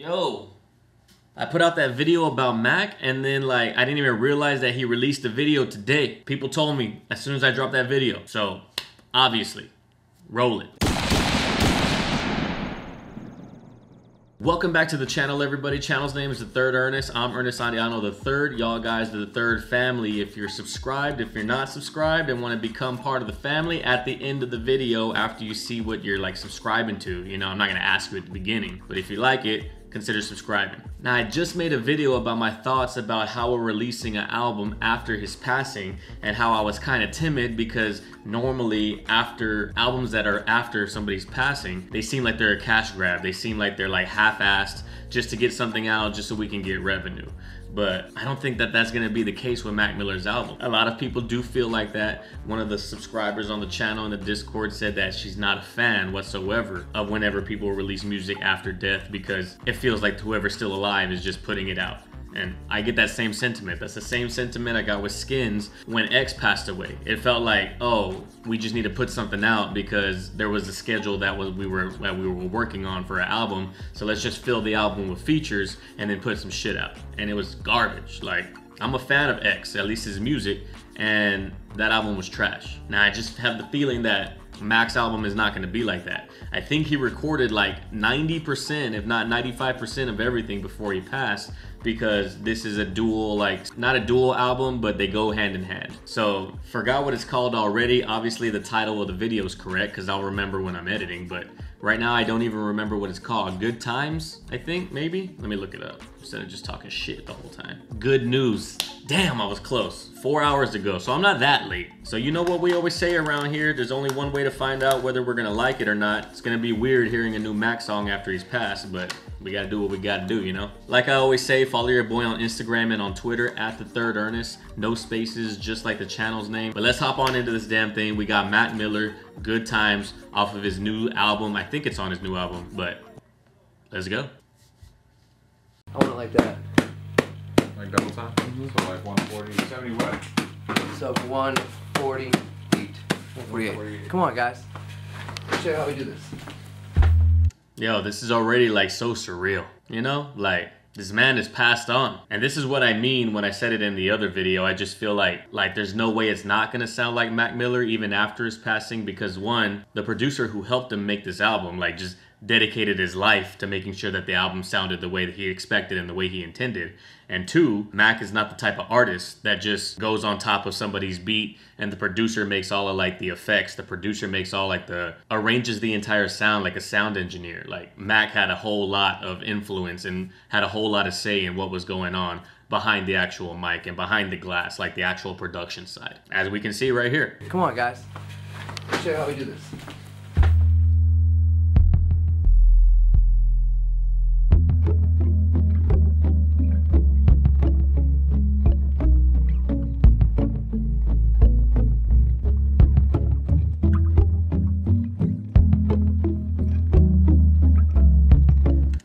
Yo, I put out that video about Mac and then like I didn't even realize that he released the video today. People told me as soon as I dropped that video. So obviously, roll it. Welcome back to the channel, everybody. Channel's name is The Third Ernest. I'm Ernest Andiano the Third. Y'all guys, the Third family. If you're subscribed, if you're not subscribed and want to become part of the family, at the end of the video, after you see what you're like subscribing to, you know, I'm not gonna ask you at the beginning, but if you like it, consider subscribing. Now, I just made a video about my thoughts about how we're releasing an album after his passing and how I was kind of timid because normally after albums that are after somebody's passing, they seem like they're a cash grab. They seem like they're like half-assed just to get something out just so we can get revenue. But I don't think that that's gonna be the case with Mac Miller's album. A lot of people do feel like that. One of the subscribers on the channel in the Discord said that she's not a fan whatsoever of whenever people release music after death because it feels like whoever's still alive is just putting it out. And I get that same sentiment. That's the same sentiment I got with Skins when X passed away. It felt like, oh, we just need to put something out because there was a schedule that we were working on for an album. So let's just fill the album with features and then put some shit out. And it was garbage. Like, I'm a fan of X, at least his music, and that album was trash. Now I just have the feeling that Mac's album is not gonna be like that. I think he recorded like 90%, if not 95% of everything before he passed because this is a dual, like, not a dual album, but they go hand in hand. So, forgot what it's called already. Obviously the title of the video is correct because I'll remember when I'm editing, but right now I don't even remember what it's called. Good Times, I think, maybe? Let me look it up instead of just talking shit the whole time. Good News. Damn, I was close. 4 hours ago, so I'm not that late. So you know what we always say around here, there's only one way to find out whether we're gonna like it or not. It's gonna be weird hearing a new Mac song after he's passed, but we gotta do what we gotta do, you know? Like I always say, follow your boy on Instagram and on Twitter at TheThirdErnest. No spaces, just like the channel's name. But let's hop on into this damn thing. We got Mac Miller, Good Times, off of his new album. I think it's on his new album, but let's go. I want it like that. Like double time? So like 140, 70 what? So 148. 148. Come on, guys. Let's show you how we do this. Yo, this is already like so surreal, you know? Like, this man is passed on. And this is what I mean when I said it in the other video. I just feel like there's no way it's not gonna sound like Mac Miller even after his passing because one, the producer who helped him make this album, like just dedicated his life to making sure that the album sounded the way that he expected and the way he intended. And two, Mac is not the type of artist that just goes on top of somebody's beat and the producer makes all of like the effects. The producer makes all like arranges the entire sound like a sound engineer. Like Mac had a whole lot of influence and had a whole lot of say in what was going on behind the actual mic and behind the glass, like the actual production side. As we can see right here. Come on, guys. Let's show you how we do this.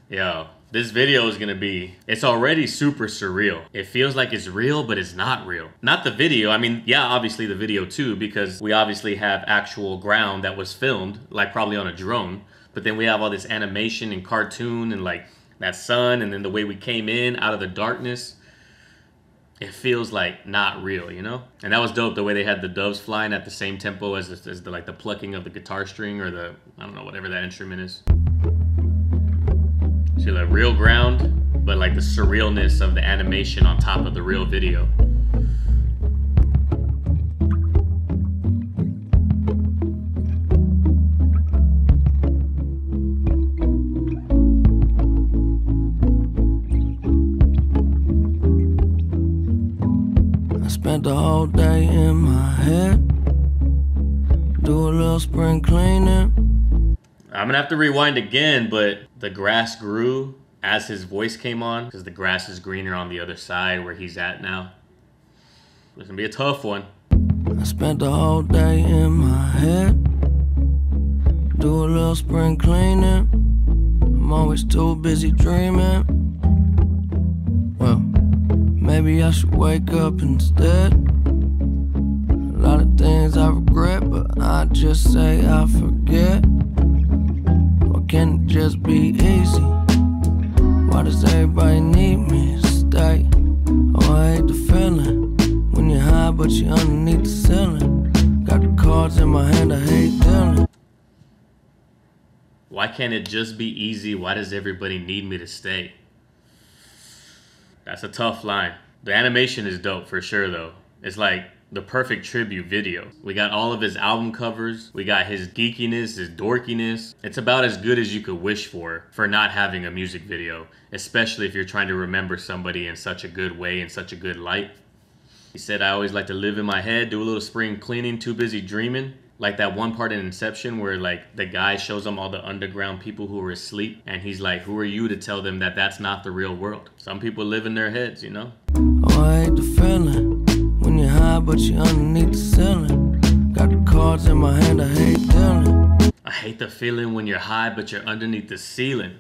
Yo, this video is gonna be, it's already super surreal. It feels like it's real, but it's not real. Not the video, I mean, yeah, obviously the video too, because we obviously have actual ground that was filmed, like probably on a drone, but then we have all this animation and cartoon and like that sun and then the way we came in out of the darkness. It feels like not real, you know? And that was dope, the way they had the doves flying at the same tempo as the like the plucking of the guitar string or the, I don't know, whatever that instrument is. See, like real ground, but like the surrealness of the animation on top of the real video. I spent the whole day in my head, do a little spring cleaning. I'm gonna have to rewind again, but the grass grew as his voice came on because the grass is greener on the other side where he's at now. It's gonna be a tough one. I spent the whole day in my head, do a little spring cleaning. I'm always too busy dreaming. Well, maybe I should wake up instead. A lot of things I regret, but I just say I forget. Or can it just be easy? Why does everybody need me to stay? Oh, I hate the feeling when you're high but you're underneath the ceiling. Got the cards in my hand, I hate dealing. Why can't it just be easy? Why does everybody need me to stay? That's a tough line. The animation is dope for sure though. It's like the perfect tribute video. We got all of his album covers. We got his geekiness, his dorkiness. It's about as good as you could wish for not having a music video, especially if you're trying to remember somebody in such a good way, in such a good light. He said, I always like to live in my head, do a little spring cleaning, too busy dreaming. Like that one part in Inception where like the guy shows them all the underground people who are asleep and he's like, who are you to tell them that that's not the real world? Some people live in their heads, you know? Oh, I hate the feeling when you're high but you're underneath the ceiling. Got the cards in my hand, I hate dealing. I hate the feeling when you're high but you're underneath the ceiling.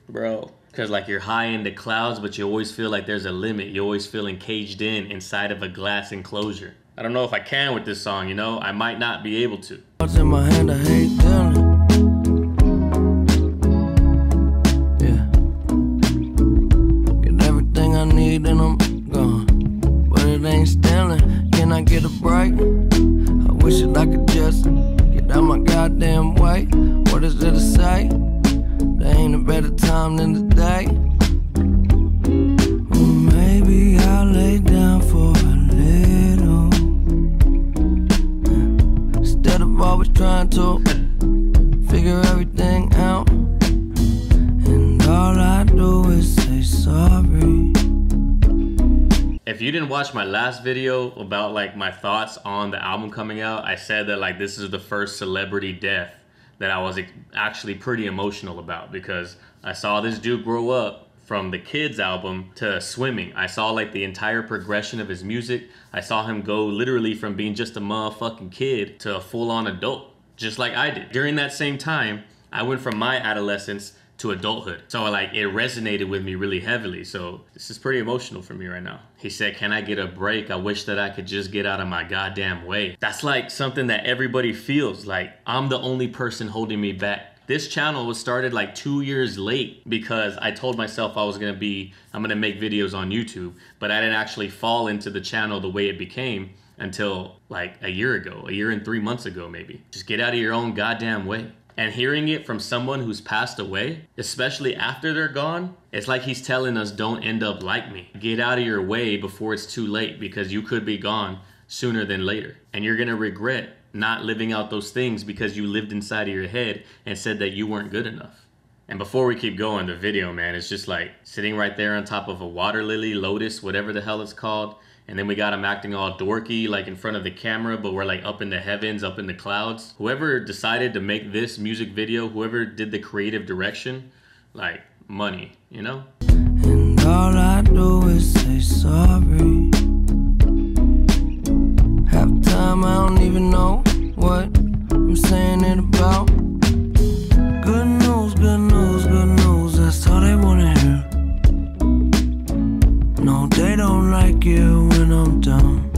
Bro. Because like you're high in the clouds but you always feel like there's a limit. You're always feeling caged in inside of a glass enclosure. I don't know if I can with this song, you know? I might not be able to. Cards in my hand, I hate dealing. Yeah. Get everything I need and I'm gone. But it ain't stealing. Can I get a break? I wish that I could just get out my goddamn way. What is there to say? There ain't a better time than today. Well, maybe I'll lay down for a little. Instead of always trying to figure everything out. And all I do is say sorry. If you didn't watch my last video about like my thoughts on the album coming out, I said that like this is the first celebrity death that I was actually pretty emotional about because I saw this dude grow up from the Kids album to Swimming. I saw like the entire progression of his music. I saw him go literally from being just a motherfucking kid to a full-on adult, just like I did. During that same time, I went from my adolescence to adulthood. So like it resonated with me really heavily. So this is pretty emotional for me right now. He said, can I get a break? I wish that I could just get out of my goddamn way. That's like something that everybody feels like I'm the only person holding me back. This channel was started like 2 years late because I told myself I'm gonna make videos on YouTube, but I didn't actually fall into the channel the way it became until like a year and 3 months ago maybe. Just get out of your own goddamn way. And hearing it from someone who's passed away, especially after they're gone, it's like he's telling us don't end up like me. Get out of your way before it's too late because you could be gone sooner than later. And you're gonna regret not living out those things because you lived inside of your head and said that you weren't good enough. And before we keep going, the video, man, it's just like sitting right there on top of a water lily, lotus, whatever the hell it's called. And then we got him acting all dorky, like in front of the camera, but we're like up in the heavens, up in the clouds. Whoever decided to make this music video, whoever did the creative direction, like money, you know? And all I do is say sorry. Half the time I don't even know what I'm saying it about. Good news, good news, good news, that's all they wanna hear. No, they don't like it when I'm down.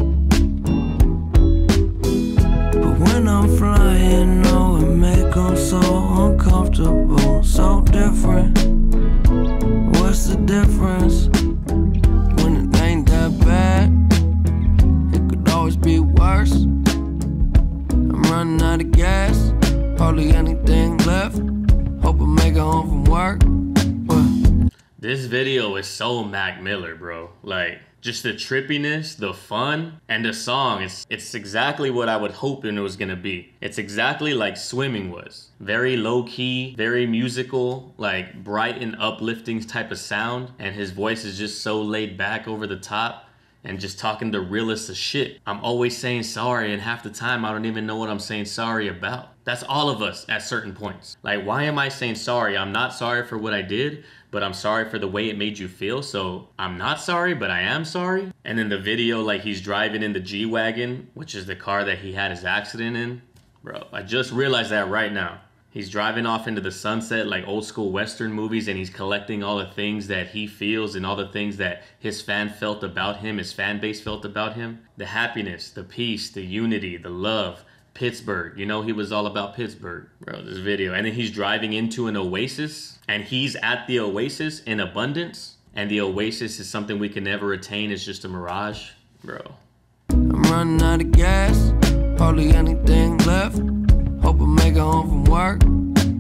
But when I'm flying, no, it make them so uncomfortable, so different. What's the difference? When it ain't that bad, it could always be worse. I'm running out of gas, hardly anything left. Hope I make it home from work. This video is so Mac Miller, bro. Like, just the trippiness, the fun, and the song. It's exactly what I would hope it was gonna be. It's exactly like Swimming was. Very low-key, very musical, like bright and uplifting type of sound. And his voice is just so laid back over the top and just talking the realest of shit. I'm always saying sorry, and half the time I don't even know what I'm saying sorry about. That's all of us at certain points. Like, why am I saying sorry? I'm not sorry for what I did, but I'm sorry for the way it made you feel. So I'm not sorry, but I am sorry. And in the video, like he's driving in the G-Wagon, which is the car that he had his accident in. Bro, I just realized that right now. He's driving off into the sunset like old school Western movies, and he's collecting all the things that he feels and all the things that his fan felt about him, his fan base felt about him. The happiness, the peace, the unity, the love, Pittsburgh. You know he was all about Pittsburgh, bro, this video. And then he's driving into an oasis, and he's at the oasis in abundance, and the oasis is something we can never attain. It's just a mirage, bro. I'm running out of gas, hardly anything left. Hope I make it home from work.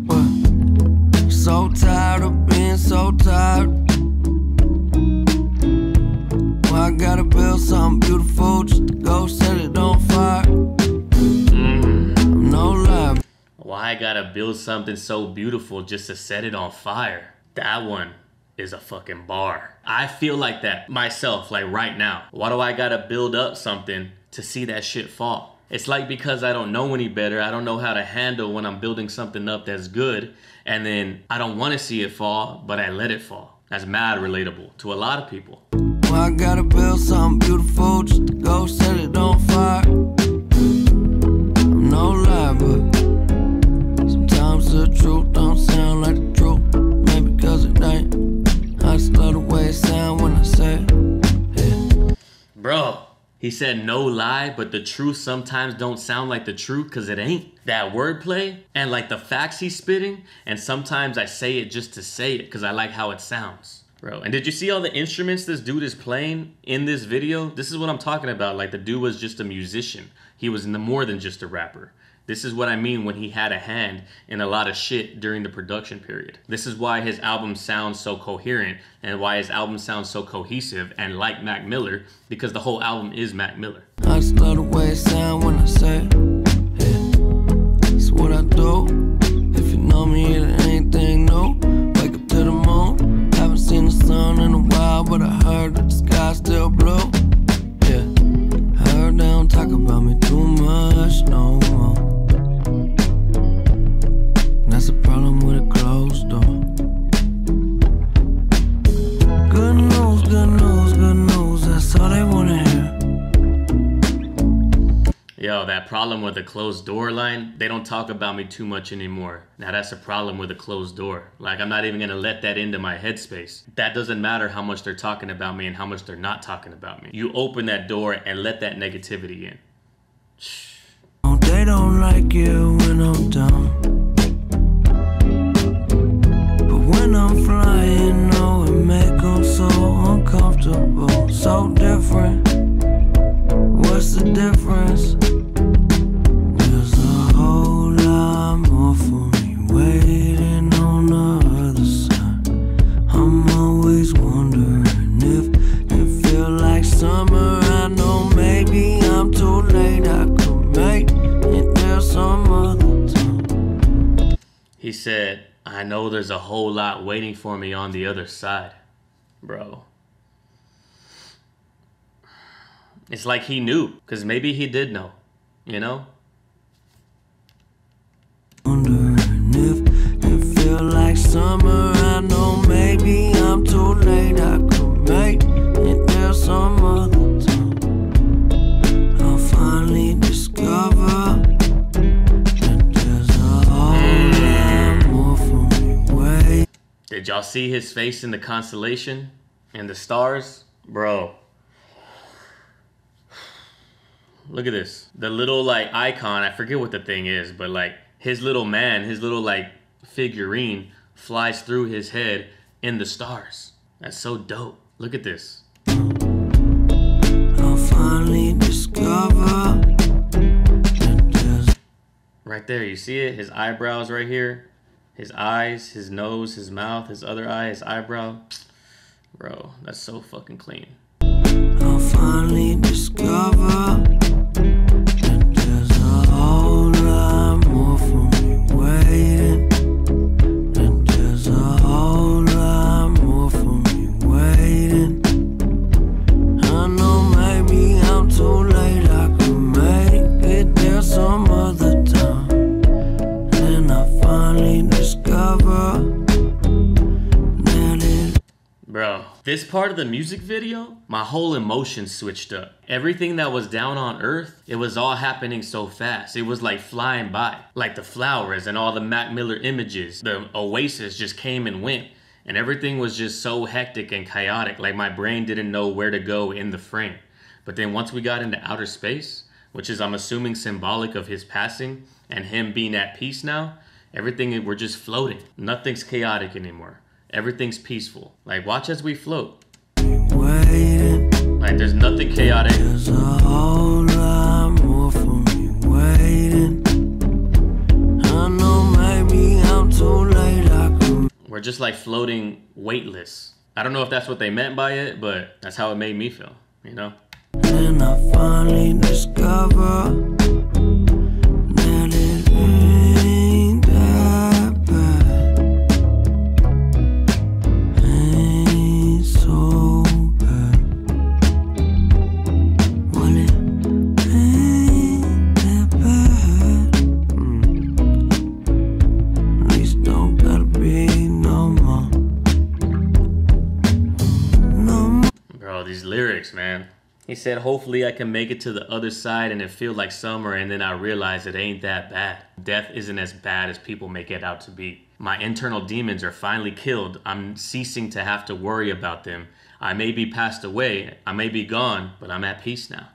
Well, so tired of being so tired. Well, I gotta build something beautiful just to go set it on fire. I'm no lie. Why I gotta build something so beautiful just to set it on fire? That one is a fucking bar. I feel like that myself, like right now. Why do I gotta build up something to see that shit fall? It's like because I don't know any better. I don't know how to handle when I'm building something up that's good, and then I don't want to see it fall, but I let it fall. That's mad relatable to a lot of people. Well, I gotta build something beautiful just to go set it on fire. I'm no lie, but sometimes the truth don't sound like the truth. Maybe because it ain't. I just love the way it sound when I say it. Yeah. Bro, he said no lie, but the truth sometimes don't sound like the truth because it ain't. That wordplay and like the facts he's spitting, and sometimes I say it just to say it because I like how it sounds. Bro, and did you see all the instruments this dude is playing in this video? This is what I'm talking about. Like the dude was just a musician. He was more than just a rapper. This is what I mean when he had a hand in a lot of shit during the production period. This is why his album sounds so coherent and why his album sounds so cohesive and like Mac Miller, because the whole album is Mac Miller. I just love the way it sound when I say it. Yeah. It's what I do. If you know me, it ain't anything new. Wake up to the moon. Haven't seen the sun in a while, but I heard that the sky's still blue. Yeah. I heard they don't talk about me too much no more. That's a problem with a closed door. Good news, good news, good news. That's all they wanna hear. Yo, that problem with the closed door line, they don't talk about me too much anymore. Now that's a problem with a closed door. Like, I'm not even gonna let that into my headspace. That doesn't matter how much they're talking about me and how much they're not talking about me. You open that door and let that negativity in. Oh, they don't like it when I'm down. But when I'm flying, oh, it make them so uncomfortable. So different. What's the difference? There's a whole lot more for me waiting on the other side. I'm always wondering if it feel like summer. I know maybe I'm too late. I could make it there some other time. He said, I know there's a whole lot waiting for me on the other side. Bro. It's like he knew, because maybe he did know, you know? Wondering if it feel like summer. I know maybe I'm too late. I could make it there some other time. I'll finally discover that there's a whole lot more for me. Wait. Did y'all see his face in the constellation and the stars? Bro. Look at this. The little like icon, I forget what the thing is, but like his little man, his little like figurine flies through his head in the stars. That's so dope. Look at this. I'll finally discover that there's Right there, you see it? His eyebrows right here. His eyes, his nose, his mouth, his other eye, his eyebrow. Bro, that's so fucking clean. I'll finally discover that there's a whole lot more for me waiting. That there's a whole lot more for me waiting. I know maybe I'm too late. I could make it there some other time. Then I finally discover that it. Bro, this part of the music video, my whole emotion switched up. Everything that was down on earth, it was all happening so fast. It was like flying by. Like the flowers and all the Mac Miller images. The oasis just came and went. And everything was just so hectic and chaotic. Like my brain didn't know where to go in the frame. But then once we got into outer space, which is, I'm assuming, symbolic of his passing and him being at peace now. Everything, we're just floating. Nothing's chaotic anymore. Everything's peaceful. Like, watch as we float. Like, there's nothing chaotic. There's a whole lot more for me waiting. I know maybe I'm too late. We're just like floating weightless. I don't know if that's what they meant by it, but that's how it made me feel, you know? And I finally discover that it ain't that bad. Ain't so bad. Well, it ain't that bad. At least don't gotta be no more. No more. Bro, these lyrics, man. He said, hopefully I can make it to the other side and it feel like summer, and then I realize it ain't that bad. Death isn't as bad as people make it out to be. My internal demons are finally killed. I'm ceasing to have to worry about them. I may be passed away, I may be gone, but I'm at peace now.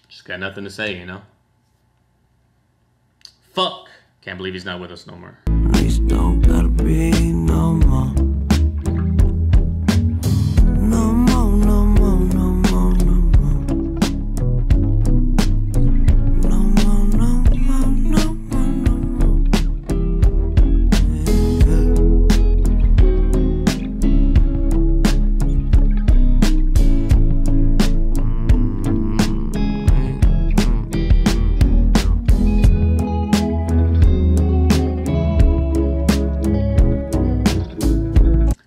Just got nothing to say, you know? Fuck. Can't believe he's not with us no more. At least don't gotta be no more. No more, no more, no more, no more. No more, no more, no more, no more.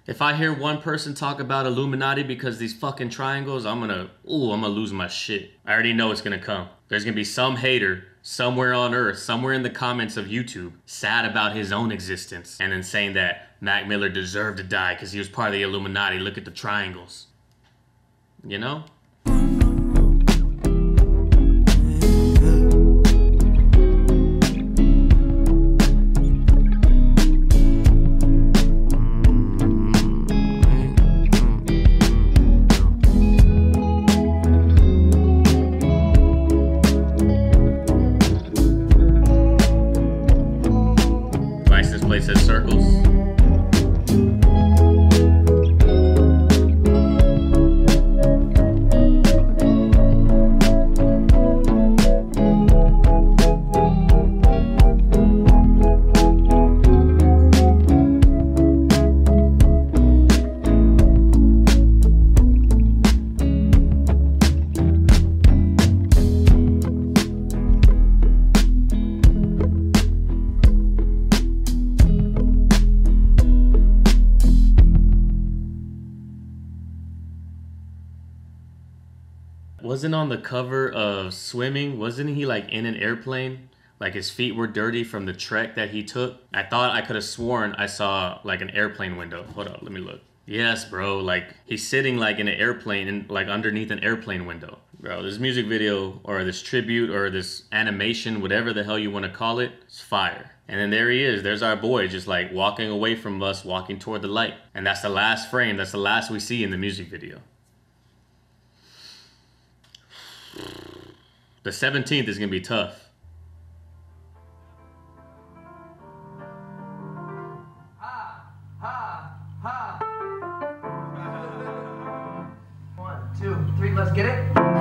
If I hear one person talk about Illuminati because these fucking triangles, I'm gonna lose my shit. I already know it's gonna come. There's gonna be some hater somewhere on earth, somewhere in the comments of YouTube, sad about his own existence, and then saying that Mac Miller deserved to die because he was part of the Illuminati. Look at the triangles. You know? Place says circles. Wasn't on the cover of Swimming, wasn't he like in an airplane? Like his feet were dirty from the trek that he took? I thought I could have sworn I saw like an airplane window. Hold up, let me look. Yes, bro, like he's sitting like in an airplane and like underneath an airplane window. Bro, this music video or this tribute or this animation, whatever the hell you want to call it, it's fire. And then there he is, there's our boy just like walking away from us, walking toward the light. And that's the last frame, that's the last we see in the music video. The 17th is gonna be tough. Ha, ha, ha. 1, 2, 3, let's get it. That's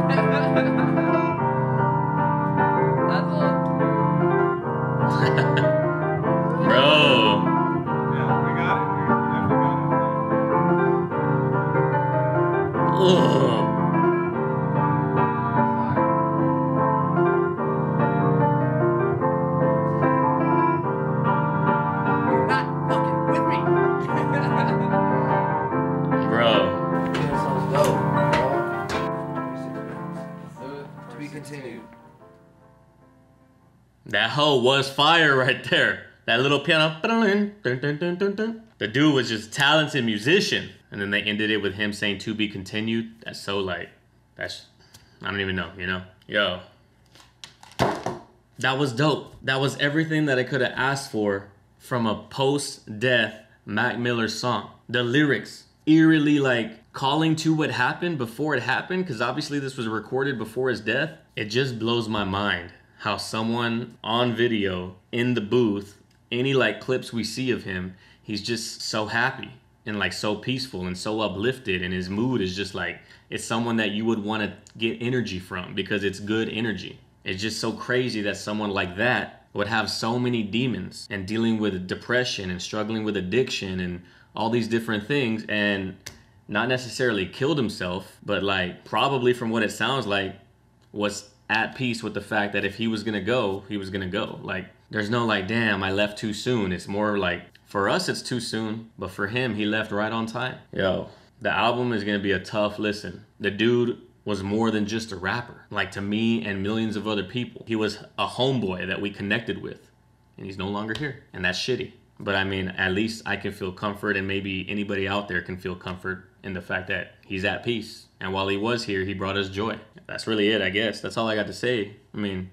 all. Bro. Yeah, we got it. We definitely got it. Ugh. That hoe was fire right there. That little piano. The dude was just a talented musician. And then they ended it with him saying to be continued. That's so like, I don't even know, you know? Yo. That was dope. That was everything that I could have asked for from a post-death Mac Miller song. The lyrics, eerily like calling to what happened before it happened, because obviously this was recorded before his death. It just blows my mind how someone on video in the booth, any like clips we see of him, he's just so happy and like so peaceful and so uplifted, and his mood is just like, it's someone that you would want to get energy from because it's good energy. It's just so crazy that someone like that would have so many demons and dealing with depression and struggling with addiction and all these different things, and not necessarily killed himself, but like probably from what it sounds like was at peace with the fact that if he was gonna go, he was gonna go. Like there's no like, damn, I left too soon. It's more like, for us it's too soon, but for him, he left right on time. Yo, the album is gonna be a tough listen. The dude was more than just a rapper. Like to me and millions of other people, he was a homeboy that we connected with, and he's no longer here, and that's shitty. But I mean, at least I can feel comfort, and maybe anybody out there can feel comfort in the fact that he's at peace. And while he was here, he brought us joy. That's really it, I guess. That's all I got to say. I mean,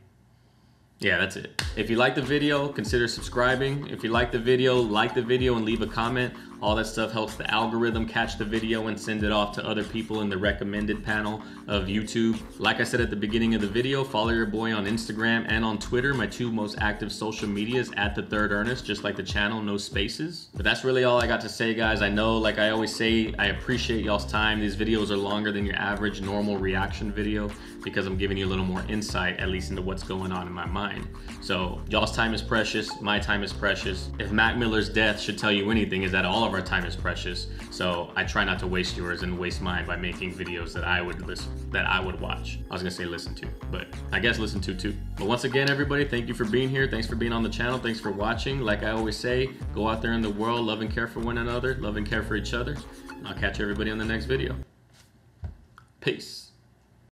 yeah, that's it. If you like the video, consider subscribing. If you like the video and leave a comment. All that stuff helps the algorithm catch the video and send it off to other people in the recommended panel of YouTube. Like I said at the beginning of the video, follow your boy on Instagram and on Twitter. My two most active social medias at TheThirdErnest, just like the channel, no spaces. But that's really all I got to say, guys. I know, like I always say, I appreciate y'all's time. These videos are longer than your average normal reaction video because I'm giving you a little more insight, at least into what's going on in my mind. So y'all's time is precious, my time is precious. If Mac Miller's death should tell you anything, is that all of our time is precious. So I try not to waste yours and waste mine by making videos that I would watch. I was gonna say listen to, but I guess listen to too. But once again, everybody, thank you for being here. Thanks for being on the channel. Thanks for watching. Like I always say, go out there in the world, love and care for one another, love and care for each other. And I'll catch everybody on the next video. Peace.